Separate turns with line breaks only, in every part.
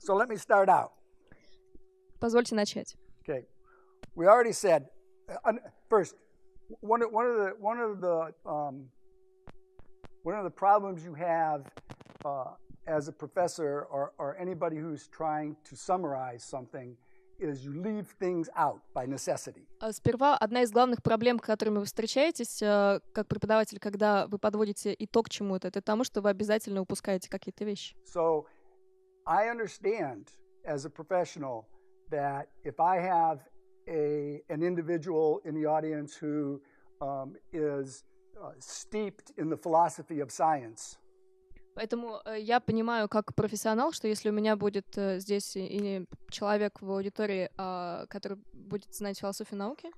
So let me start out.
Позвольте начать.
Okay, we already said first one of the problems you have as a professor or anybody who's trying to summarize something is you leave things out by necessity.
Сперва одна из главных проблем, с которыми вы встречаетесь как преподаватель, когда вы подводите итог чему-то, это тому, что вы обязательно упускаете какие-то вещи.
So I understand as a professional that if I have an individual in the audience who is steeped in the philosophy of science.
Поэтому я понимаю как профессионал, что если у меня будет здесь и человек в аудитории, который будет знать философию науки,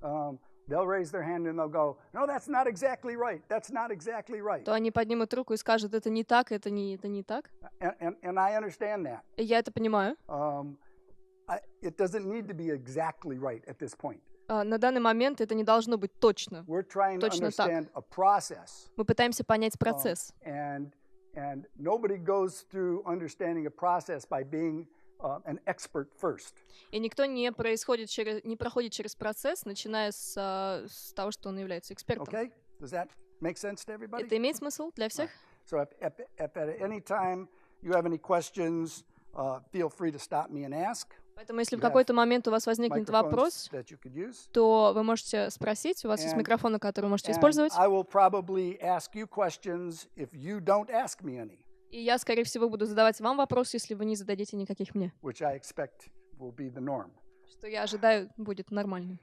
they'll raise their hand and they'll go, no, that's not exactly right. That's not exactly right.
То они поднимут руку и скажут, это не так, это не так.
And I understand that.
И я это понимаю.
It doesn't need to be exactly right at this point.
На данный момент это не должно быть точно. Точно так. Мы пытаемся понять процесс.
And nobody goes through understanding a process by being an expert first.
И никто не проходит через процесс, начиная с того, что он является экспертом.
Okay? Does that make sense to everybody?
Это имеет смысл для всех?
So if at any time you have any questions, feel free to stop me and ask.
Поэтому, если в какой-то момент у вас возникнет вопрос, то вы можете спросить, у вас есть микрофоны, которые вы можете использовать. И я, скорее всего, буду задавать вам вопросы, если вы не зададите никаких мне. Что я ожидаю будет нормальным.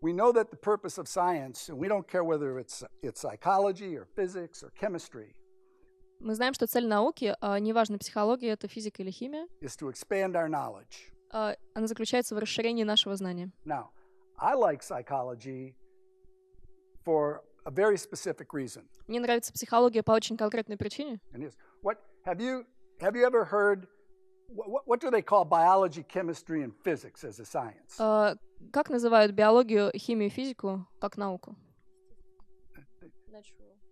We know that the purpose of science, and we don't care whether it's psychology or physics or chemistry,
мы знаем, что цель науки, неважно, психология, это физика или химия, она заключается в расширении нашего знания.
Now, I like psychology for a very specific reason.
Мне нравится психология по очень конкретной причине.
Have you ever heard what do they call biology, chemistry, and physics as a science?
Как называют биологию, химию, физику как науку?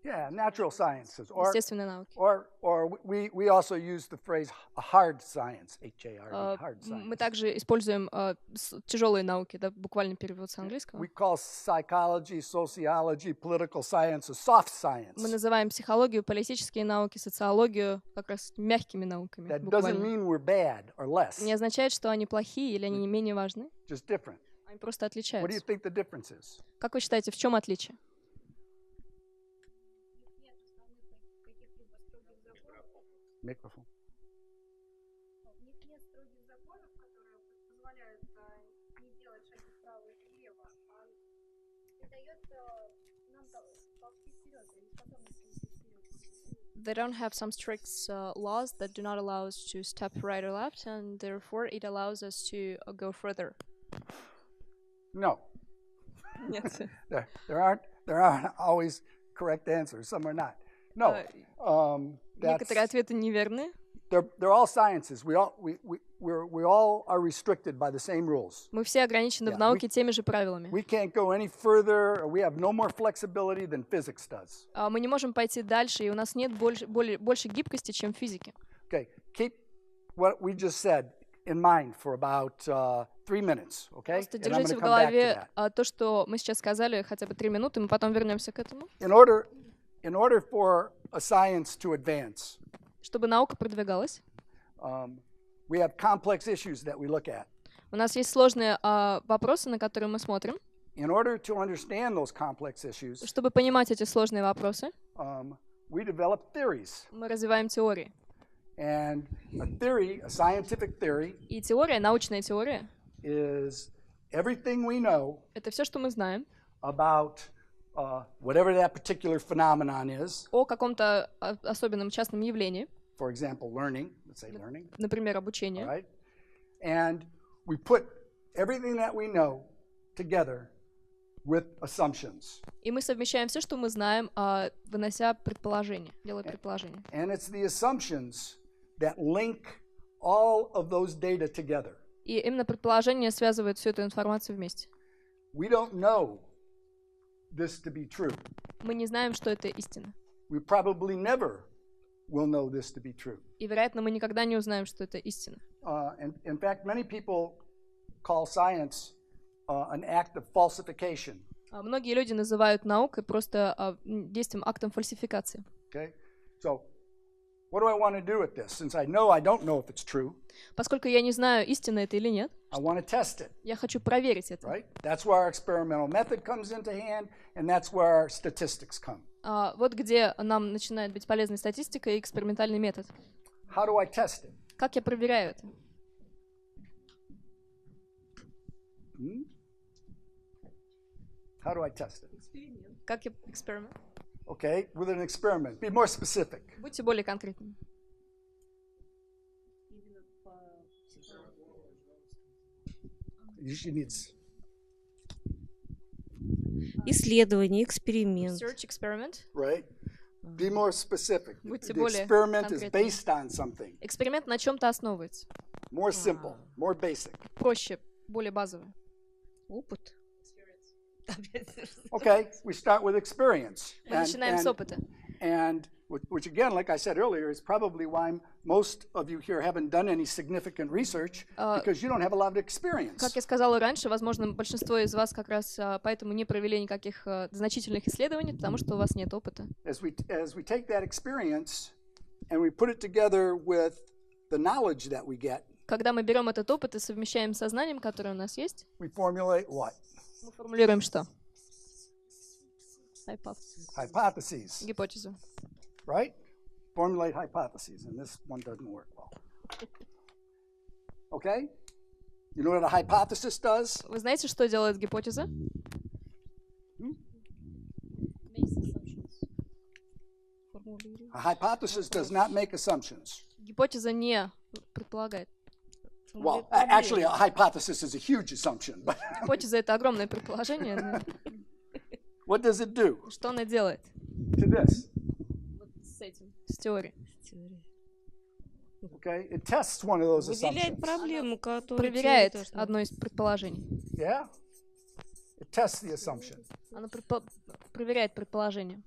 Yeah, natural sciences, or we also use the phrase hard science, H-A-R-D, hard science.
Мы также используем тяжелые науки, да, буквальный перевод с английского.
We call psychology, sociology, political sciences soft science.
Мы называем психологию, политические науки, социологию как раз мягкими науками.
That doesn't mean we're bad or less.
Не означает, что они плохие или они не менее важны.
Just different.
Они просто отличаются.
What do you think the difference is?
Как вы считаете, в чем отличие?
Микрофон.
У них нет строгих законов, которые позволяют не делать шаги вправо и влево, а это дает нам ползти вперед, или способность идти вперед.
They don't have some strict laws that do not allow us to step right or left, and therefore it allows us to go further.
No.
Нет.
There aren't always correct answers. Some are not. No.
Некоторые ответы неверны.
They're all sciences. We all are restricted by the same rules.
Мы все ограничены в науке теми же правилами.
We can't go any further, or we have no more flexibility than physics does.
Мы не можем пойти дальше, и у нас нет больше гибкости, чем в физике.
Okay, keep what we just said in mind for about 3 minutes, okay?
Просто держите в голове то, что мы сейчас сказали, хотя бы 3 минуты, мы потом вернемся к этому.
In order for a science to advance,
чтобы наука продвигалась,
we have complex issues that we look at.
У нас есть сложные вопросы, на которые мы смотрим.
In order to understand those complex issues,
чтобы понимать эти сложные вопросы,
we develop theories.
Мы развиваем теории.
And a theory, a scientific theory,
и теория, научная теория,
is everything we know.
Это все, что мы знаем.
About whatever that particular phenomenon is.
О каком-то особенном частном явлении.
For example, learning. Let's say learning.
Например, обучение.
Right? And we put everything that we know together with assumptions.
И мы совмещаем все, что мы знаем, вынося предположения, делая предположения.
And it's the assumptions that link all of those data together.
И именно предположения связывают всю эту информацию вместе.
We don't know this to be true.
Мы не знаем, что это истина.
We probably never we'll know this to be true.
И, вероятно, мы никогда не узнаем, что это истина.
In fact, many people call science an act of falsification.
Многие люди называют наукой просто действием, актом фальсификации.
Okay? So, what do I want to do with this? Since I don't know if it's true.
Поскольку я не знаю, истина это или нет,
I want to test it.
я хочу проверить это.
Right? That's where our experimental method comes into hand, and that's where our statistics come.
Вот где нам начинает быть полезной статистика и экспериментальный метод.
How do I test it?
Как я проверяю это?
How do I test it?
Как я эксперимент?
Okay, with an experiment. Be more specific.
Будьте более конкретными.
She needs
Исследование, эксперимент.
Research experiment.
right. Be more specific.
Будьте
The
более
experiment is
конкретными.
based on something
Эксперимент на чем-то основывается.
more simple, more basic.
Проще, более базовое.
Опыт.
Okay, we start with experience.
Мы начинаем с опыта.
And which again, like I said earlier, is probably why most of you here haven't done any significant research because you don't have a lot of experience.
Как я сказала раньше, возможно, большинство из вас как раз поэтому не провели никаких значительных исследований, потому что у вас нет опыта.
As we take that experience and we put it together with the knowledge that we get,
Когда мы берем этот опыт и совмещаем с сознанием, которое у нас есть,
we formulate what?
мы формулируем что?
Hypotheses,
Гипотезу.
right? Formulate hypotheses, and this one doesn't work well. Okay? You know what a hypothesis does?
Вы знаете, что делает гипотеза?
A hypothesis does not make assumptions.
Гипотеза не предполагает.
Well, actually, a hypothesis is a huge assumption, but
Гипотеза — это огромное предположение.
what does it do
Что она делает
to this?
с этим, с теорией?
Okay? It tests one of those
Выделяет
assumptions.
проблему, которую
Проверяет
теория должна-
одно из предположений.
Yeah? It tests the assumption.
Она проверяет предположение.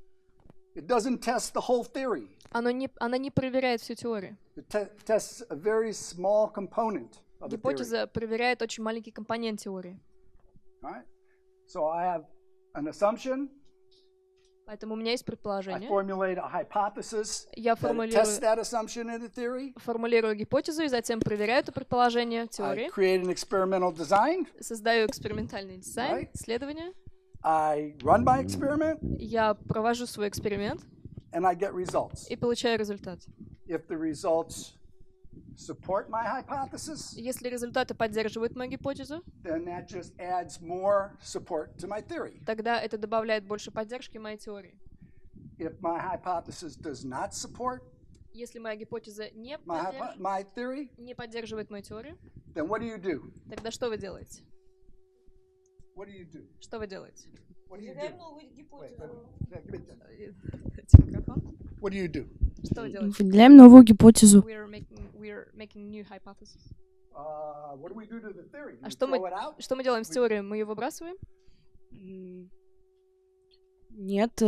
It doesn't test the whole theory.
Она не проверяет всю теорию.
It tests a very small component of the theory.
Гипотеза проверяет очень маленький компонент теории.
All right? So I have an assumption.
Поэтому у меня есть
I
предположение.
formulate a hypothesis
Я
that tests
формулирую
that assumption in the theory.
гипотезу и затем проверяю это предположение в
I
теории.
create an experimental design.
Создаю экспериментальный дизайн,
Right.
исследование.
I run my experiment,
Я провожу свой эксперимент
and I get results.
и получаю результат.
If the results support my hypothesis,
Если результаты поддерживают мою гипотезу,
then that just adds more support to my theory.
тогда это добавляет больше поддержки моей теории.
If my hypothesis does not support
Если моя гипотеза не
my theory,
поддерживает мою теорию,
then what do?
тогда что вы делаете?
What do?
Что вы делаете?
What do you
Выделяем
do?
новую гипотезу.
What do you do?
Что вы делаете?
Выделяем новую гипотезу.
We're making new hypothesis.
What do we do to the theory?
А
We
что
throw it out?
мы делаем с теорией? Мы ее выбрасываем?
Нет,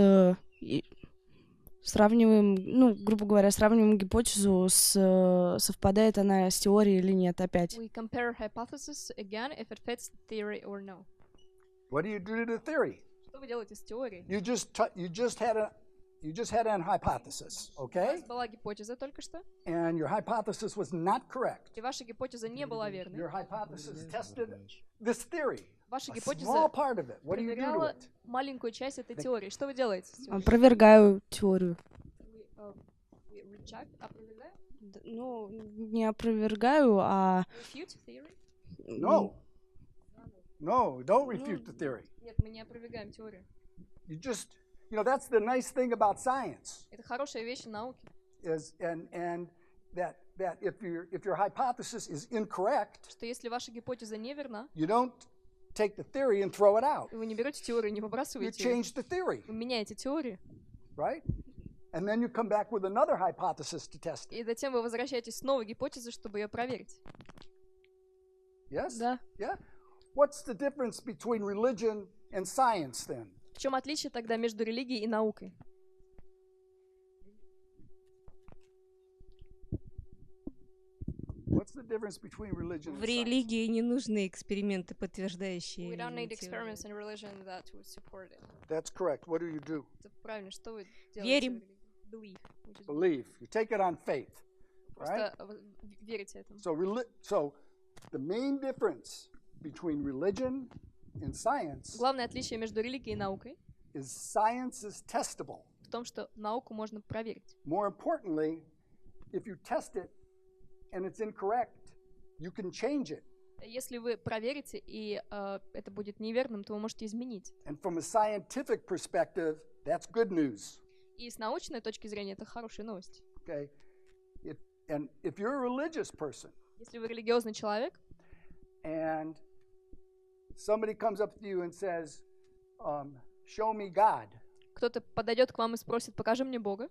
сравниваем, грубо говоря, сравниваем гипотезу совпадает она с теорией или нет опять.
We compare hypothesis again if it fits theory or no.
What do you do to the theory?
Что вы делаете с теорией?
You just had an hypothesis,
У
okay?
вас была гипотеза только что,
And your hypothesis was not correct.
и ваша гипотеза не была верной.
Your hypothesis tested this theory,
Ваша
a
гипотеза
small part of it. What do you do to
проверяла
it?
маленькую часть этой теории. Что вы делаете с теорией?
Опровергаю теорию.
Опровергаю?
Не опровергаю, а
Refute theory?
No, don't refute the theory.
Нет, мы не опровергаем теорию.
You just, that's the nice thing about science
Это хорошая вещь в науке.
is, and that if your hypothesis is incorrect,
Что если ваша гипотеза не верна,
you don't take the theory and throw it out.
вы не берете теорию, не
You
выбрасываете ее,
change the theory,
вы меняете теорию,
right? And then you come back with another hypothesis to test it.
и затем вы возвращаетесь с новой гипотезой, чтобы ее проверить.
Yes?
да.
Yeah? What's the difference between religion and science then?
В чем отличие тогда между религией и наукой?
What's the difference between religion
В
and science?
религии не нужны эксперименты, подтверждающие
We don't need
теорию.
experiments in religion that would support it.
That's correct. What do?
Это правильно. Что вы делаете
Верим.
в религии? Believe. which is-
Believe. You take it on faith, right?
Просто верите этому.
So the main difference between religion and science
Главное отличие между религией и наукой
is science is testable.
в том, что науку можно проверить.
More importantly, if you test it and it's incorrect, you can change it.
Если вы проверите, и это будет неверным, то вы можете изменить.
And from a scientific perspective, that's good news.
И с научной точки зрения это хорошие новости.
Okay? If you're a religious person
Если вы религиозный человек,
and somebody comes up to you and says, show me God.
кто-то подойдет к вам и спросит, покажи мне Бога.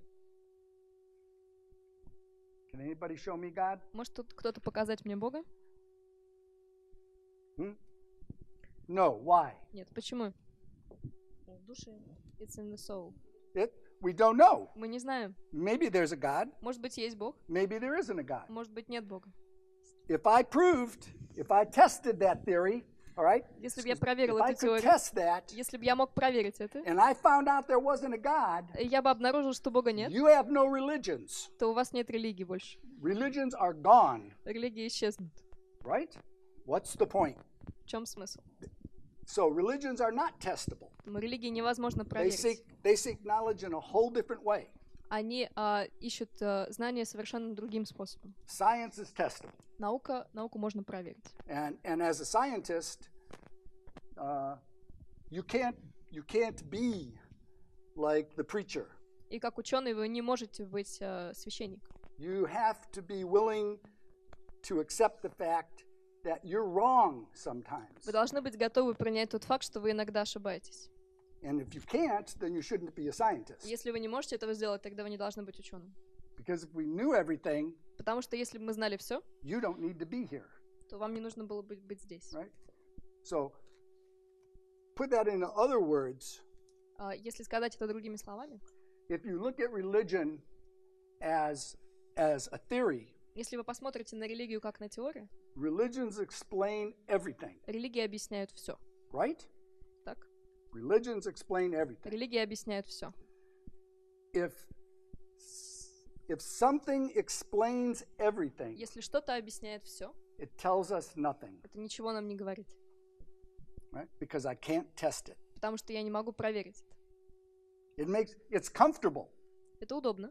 Can anybody show me God?
Может тут кто-то показать мне Бога?
No. Why?
Нет. Почему?
В душе.
It's in the soul.
We don't know.
Мы не знаем.
Maybe there's a God.
Может быть, есть Бог,
Maybe there isn't a God.
может быть, нет Бога.
If I tested that theory, all right?
Если бы я проверил
If I
эту
could
теорию,
test that,
если бы я мог проверить это,
and I found out there wasn't a God,
я бы обнаружил, что Бога нет,
you have no religions.
то у вас нет религии больше.
Religions are gone,
Религия исчезнет.
right? What's the point?
В чем смысл?
So religions are not testable.
Религии невозможно
They
проверить.
seek knowledge in a whole different way.
Они ищут знания совершенно другим способом.
Science is testable.
Науку можно проверить.
And as a scientist, you can't be like the preacher.
И как ученый вы не можете быть священником.
You have to be willing to accept the fact that you're wrong sometimes.
Вы должны быть готовы принять тот факт, что вы иногда ошибаетесь.
And if you can't, then you shouldn't be a scientist.
Если вы не можете этого сделать, тогда вы не должны быть ученым.
Because if we knew everything,
Потому что если бы мы знали все,
you don't need to be here,
то вам не нужно было быть здесь.
right? So put that into other words.
Если сказать это другими словами,
If you look at religion as a theory,
если вы посмотрите на религию как на теорию,
religions explain everything,
религии объясняют все.
right?
Так?
Religions explain everything.
Религии объясняют все.
If something explains everything,
Если что-то объясняет все,
it tells us nothing,
это ничего нам не говорит.
right? Because I can't test it.
Потому что я не могу проверить это.
It's comfortable.
Это удобно.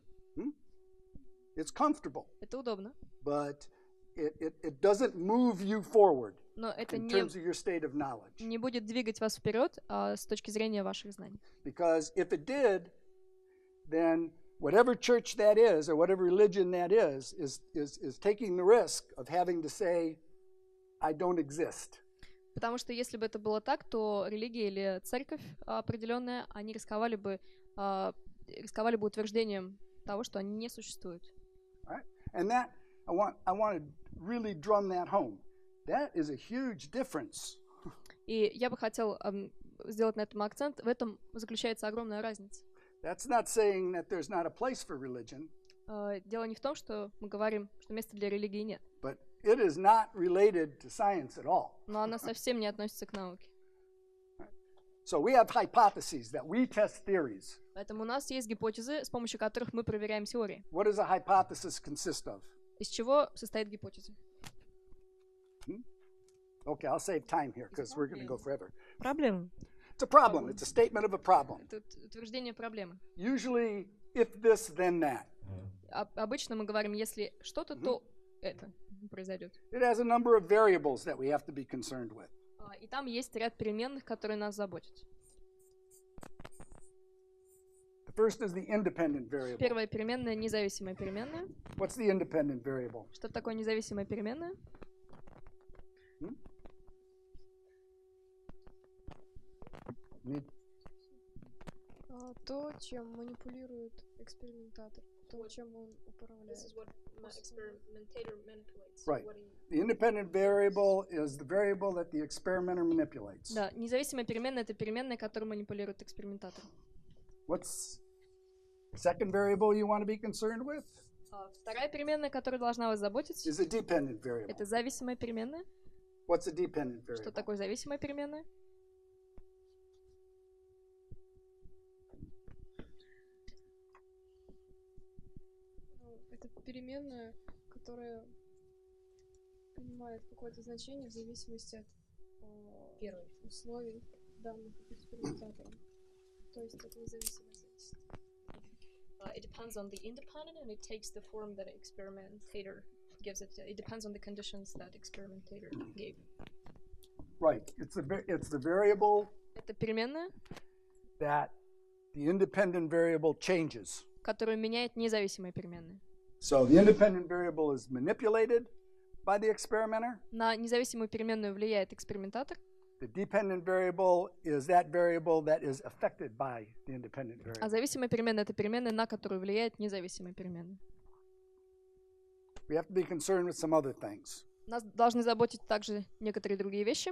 It's comfortable,
Это удобно.
but it doesn't move you forward
Но это
in terms of your state of knowledge.
не будет двигать вас вперед с точки зрения ваших знаний.
Because if it did, then whatever church that is or whatever religion that is taking the risk of having to say, I don't exist.
Потому что если бы это было так, то религия или церковь определенная, они рисковали бы утверждением того, что они не существуют.
Right? And that I want to really drum that home. That is a huge difference.
И я бы хотел сделать на этом акцент. В этом заключается огромная разница.
That's not saying that there's not a place for religion,
Дело не в том, что мы говорим, что места для религии нет,
but it is not related to science at all.
но она совсем не относится к науке.
So we have hypotheses that we test theories.
Поэтому у нас есть гипотезы, с помощью которых мы проверяем теории.
What does a hypothesis consist of?
Из чего состоит гипотеза?
Okay, I'll save time here because we're going to go forever.
Проблема.
It's a problem. It's a statement of a problem.
Это утверждение проблемы.
Usually, if this, then that.
Обычно мы говорим, если что-то, то это произойдет.
It has a number of variables that we have to be concerned with.
И там есть ряд переменных, которые нас заботят.
The first is the independent variable.
Первая переменная — независимая переменная.
What's the independent variable?
Что такое независимая переменная?
То, чем манипулирует экспериментатор, то, чем он управляет.
Right. The independent variable is the variable that the experimenter manipulates.
Да, независимая переменная — это переменная, которую манипулирует экспериментатор.
What's the second variable you want to be concerned with?
Вторая переменная, которая должна вас заботить,
is a dependent variable.
это зависимая переменная.
What's a dependent
Что
variable?
такое зависимая переменная?
Ну, это переменная, которая принимает какое-то значение в зависимости от условий, данных экспериментатором. То есть это независимая зависимость.
It depends on the independent and it takes the form that experimentator gives it. It depends on the conditions that experimentator gave.
Right. It's the variable
Это переменная,
that the independent variable changes.
которую меняет независимая переменная.
So the independent variable is manipulated by the experimenter.
На независимую переменную влияет экспериментатор,
The dependent variable is that variable that is affected by the independent
а
variable.
зависимая переменная — это переменная, на которую влияет независимая переменная.
We have to be concerned with some other things.
Нас должны заботить также некоторые другие вещи.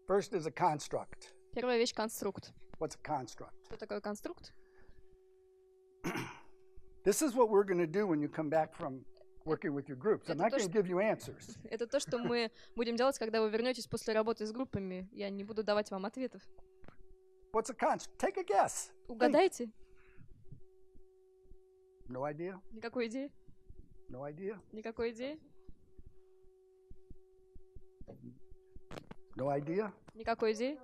First is a construct.
Первая вещь — конструкт.
What's a construct?
Что такое конструкт?
This is what we're going to do when you come back from working with your groups. I'm
Это
not
то,
going to give you answers.
Это то, что мы будем делать, когда вы вернетесь после работы с группами. Я не буду давать вам ответов.
What's a construct? Take a guess. Think.
Угадайте.
No idea?
Никакой идеи?
No idea?
Никакой идеи?
No idea?
Никакой идеи?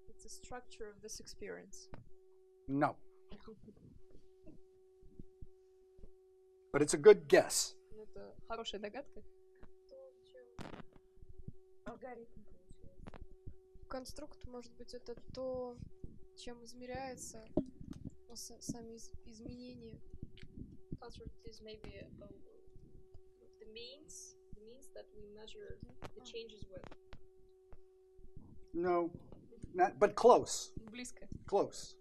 It's a structure of this experience.
No. But it's a good guess.
Это хорошая догадка.
Конструкт, может быть, это то, чем измеряется сами изменения.
Construct is maybe the means that we measure the changes with.
No, not, but close.
Близко.
Close.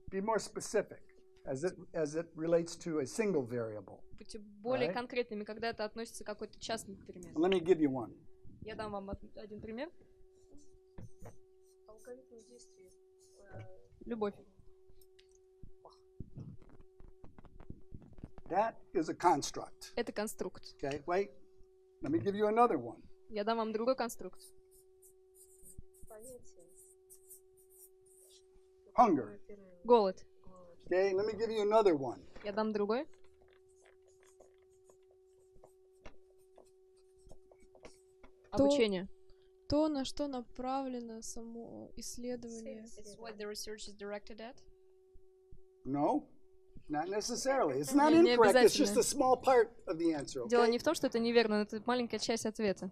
Be more specific as it relates to a single variable.
Будьте более
Right.
конкретными, когда это относится к какой-то частной переменной.
Let me give you one.
Я дам вам один пример.
Алгоритм действий.
Любовь.
That is a construct.
Это конструкт.
Okay, wait. Let me give you another one.
Я дам вам другой конструкт.
Hunger.
Голод.
Okay, let me give you another one.
Я дам другой. Обучение.
То, на что направлено само исследование.
It's what the research is directed at.
No, not necessarily. It's not
Не
incorrect. It's just
обязательно.
a small part of the answer.
Дело
Okay?
не в том, что это неверно, но это маленькая часть ответа.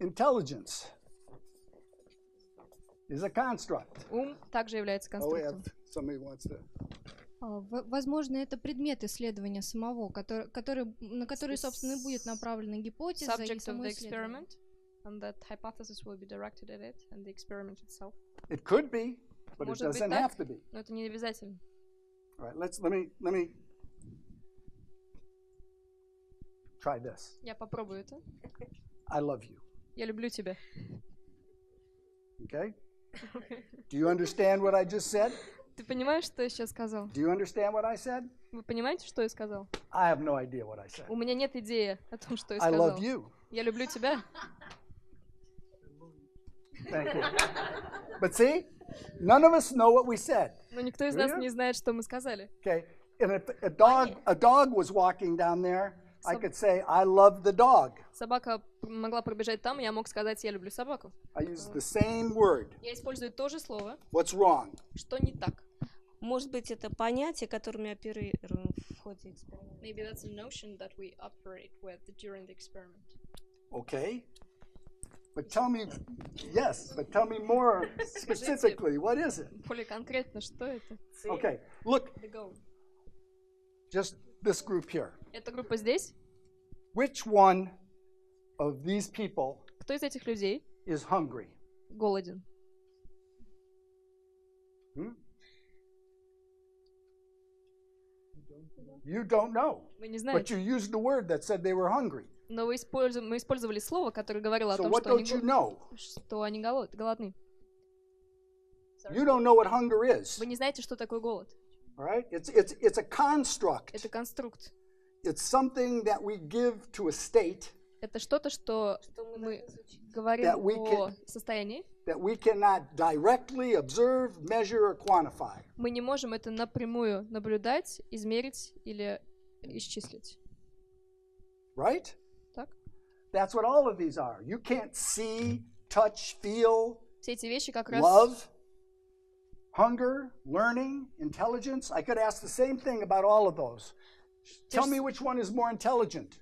Intelligence is a construct.
Ум также является
Oh, we have
конструктом.
somebody wants to.
Возможно, это предмет исследования самого, на который, собственно, и будет направлена гипотеза и
Subject of
само
the
исследование.
experiment, and that hypothesis will be directed at it, and the experiment itself.
It could be, but it
Может быть
doesn't
так,
have to be.
но это не обязательно.
All right, let me try this.
Я попробую это.
I love you.
Я люблю тебя.
Okay? Do you understand what I just said?
Ты понимаешь, что я сейчас сказал?
Do you understand what I said?
Вы понимаете, что я сказал?
I have no idea what I said.
У меня нет идеи о том, что я
I love
сказал.
you.
Я люблю тебя.
Thank you. But see, none of us know what we said.
Но никто из
Do
нас
you?
не знает, что мы сказали.
Okay? And if a dog was walking down there, I could say, I love the dog.
Собака могла пробежать там, и я мог сказать, я люблю собаку.
I use the same word.
Я использую то же слово,
What's wrong?
что не так.
Может быть, это понятие, которыми оперируем в ходе эксперимента.
Maybe that's a notion that we operate with during the experiment.
Okay? But tell me, yes, but tell me more specifically, what is it?
Более конкретно, что это?
Okay, look,
The goal.
just this group here.
Эта группа здесь.
Which one of these people
Кто из этих людей
is hungry?
голоден?
Hmm? You don't know,
Вы не
but
знаете.
you used the word that said they were hungry.
Но мы использовали слово, которое говорило о
So
том,
what
что они,
don't you know?
что они голодны.
You don't know what hunger is.
Вы не знаете, что такое голод.
All right? It's a construct.
Это конструкт.
It's something that we give to a state
Это что-то, что мы говорим
that we
о
can-
состоянии.
that we cannot directly observe, measure, or quantify.
Мы не можем это напрямую наблюдать, измерить или исчислить.
Right?
Так?
That's what all of these are. You can't see, touch, feel,
Все эти вещи как раз...
love, hunger, learning, intelligence. I could ask the same thing about all of those. Tell me which one is more intelligent.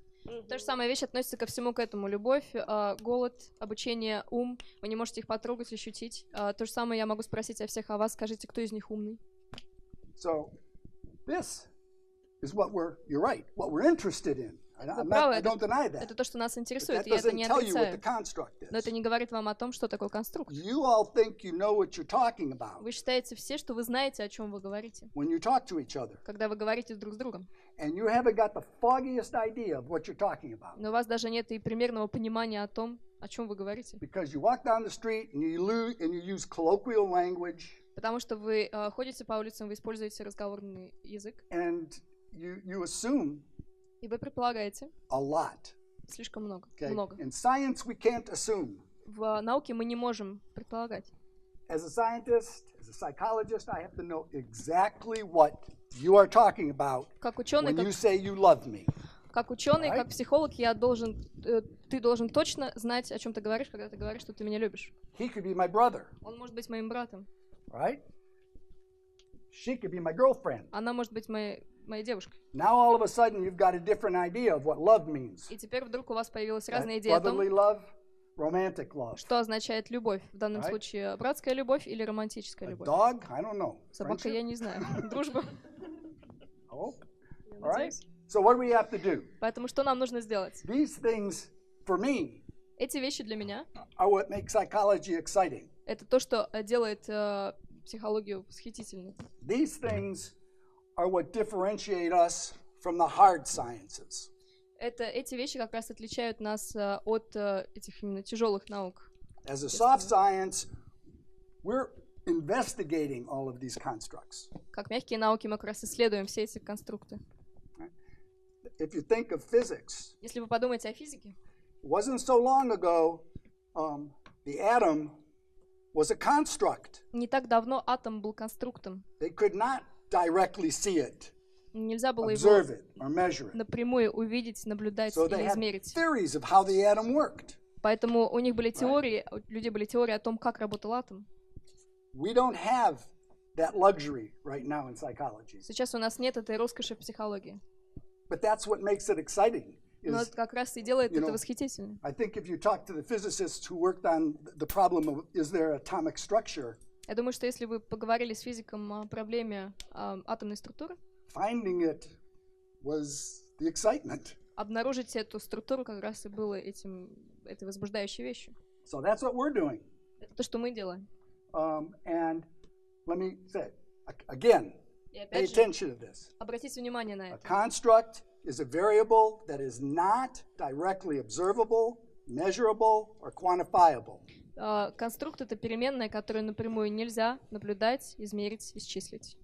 Та же самая вещь относится ко всему к этому. Любовь, голод, обучение, ум. Вы не можете их потрогать, ощутить. То же самое я могу спросить о всех о вас. Скажите, кто из них умный?
So this is what you're right, what we're interested in.
Вы правы,
I don't deny that.
это то, что нас
But
интересует,
that
и я это
doesn't
не
tell you what the
отрицаю.
construct
Но это
is.
не говорит вам о том, что такое конструкт.
You all think you know what you're talking about
Вы считаете все, что вы знаете, о чем вы говорите,
when you talk to each other.
когда вы говорите друг с другом.
And you haven't got the foggiest idea of what you're talking about.
Но у вас даже нет и примерного понимания о том, о чем вы говорите.
Because you walk down the street and you use colloquial language
Потому что вы ходите по улицам, вы используете разговорный язык,
and you assume
и вы предполагаете
a lot.
слишком много.
Okay?
Много.
In science, we can't assume.
В науке мы не можем предполагать.
As a scientist, as a psychologist, I have to know exactly what you are talking about
Как ученый,
when you say you love me.
как ученый,
Right.
как психолог, ты должен точно знать, о чем ты говоришь, когда ты говоришь, что ты меня любишь.
He could be my brother,
Он может быть моим братом,
right? She could be my girlfriend.
она может быть моей девушкой.
Now all of a sudden you've got a different idea of what love means.
И теперь вдруг у вас появилась
Right?
разная идея о том,
Brotherly love, romantic love.
что означает любовь. В данном
Right.
случае братская любовь или романтическая
A
любовь.
dog? I don't know.
Собака, я
Friendship?
не знаю. Дружба.
Oh. All right. So what do we have to do?
Поэтому что нам нужно сделать?
These things, for me,
Эти вещи для меня
are what make psychology exciting.
— это то, что делает психологию восхитительной.
These things are what differentiate us from the hard sciences.
Эти вещи как раз отличают нас от этих именно тяжелых наук.
As a soft science, we're investigating all of these constructs.
Как мягкие науки мы как раз исследуем все эти конструкты.
If you think of physics,
Если вы подумаете о физике,
it wasn't so long ago, the atom was a construct.
не так давно атом был конструктом.
They could not directly see it,
Нельзя было
observe
его
it, or measure it.
напрямую увидеть, наблюдать
So they
или
had
измерить.
theories of how the atom worked.
Поэтому у них были теории, у людей были теории о том, как работал атом.
We don't have that luxury right now in psychology.
Сейчас у нас нет этой роскоши в психологии.
But that's what makes it exciting.
Но
Is,
это как раз и делает
you
это
know,
восхитительным.
I think if you talk to the physicists who worked on the problem of is there atomic structure,
Я думаю, что если вы поговорили с физиком о проблеме атомной структуры,
finding it was the excitement.
обнаружить эту структуру как раз и было этой возбуждающей вещью.
So that's what we're doing.
Это то, что мы делаем.
And let me say, again,
И
pay
опять же,
attention to this.
обратите внимание на
A
это.
construct is a variable that is not directly observable, measurable, or quantifiable.
Конструкт — это переменная, которую напрямую нельзя наблюдать, измерить, исчислить.